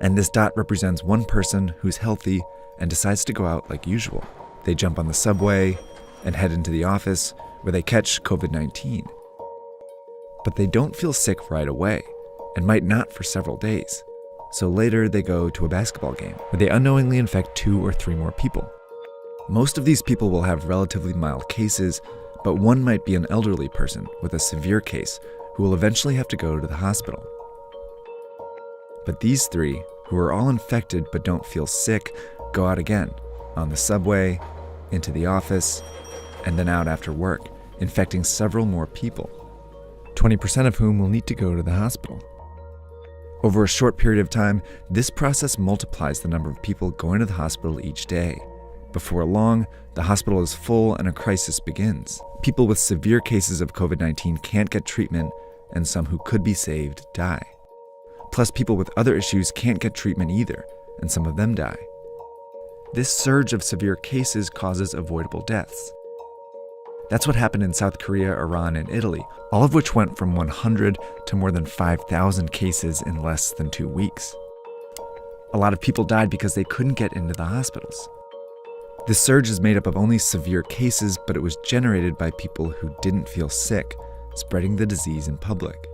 And this dot represents one person who's healthy and decides to go out like usual. They jump on the subway and head into the office where they catch COVID-19. But they don't feel sick right away and might not for several days. So later they go to a basketball game where they unknowingly infect 2 or 3 more people. Most of these people will have relatively mild cases, but one might be an elderly person with a severe case who will eventually have to go to the hospital. But these 3, who are all infected but don't feel sick, go out again, on the subway, into the office, and then out after work, infecting several more people, 20% of whom will need to go to the hospital. Over a short period of time, this process multiplies the number of people going to the hospital each day. Before long, the hospital is full and a crisis begins. People with severe cases of COVID-19 can't get treatment, and some who could be saved die. Plus, people with other issues can't get treatment either, and some of them die. This surge of severe cases causes avoidable deaths. That's what happened in South Korea, Iran, and Italy, all of which went from 100 to more than 5,000 cases in less than 2 weeks. A lot of people died because they couldn't get into the hospitals. This surge is made up of only severe cases, but it was generated by people who didn't feel sick, spreading the disease in public.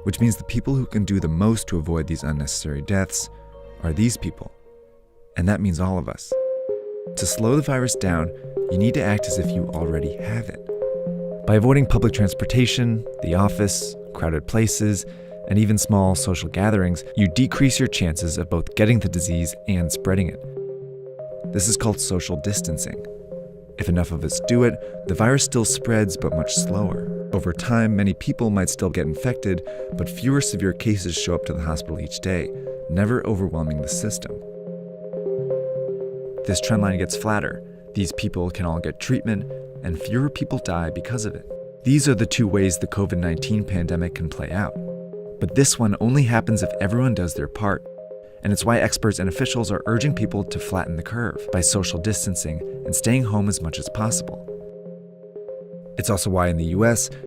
Which means the people who can do the most to avoid these unnecessary deaths are these people. And that means all of us. To slow the virus down, you need to act as if you already have it. By avoiding public transportation, the office, crowded places, and even small social gatherings, you decrease your chances of both getting the disease and spreading it. This is called social distancing. If enough of us do it, the virus still spreads, but much slower. Over time, many people might still get infected, but fewer severe cases show up to the hospital each day, never overwhelming the system. This trend line gets flatter. These people can all get treatment, and fewer people die because of it. These are the 2 ways the COVID-19 pandemic can play out. But this one only happens if everyone does their part. And it's why experts and officials are urging people to flatten the curve by social distancing and staying home as much as possible. It's also why in the US,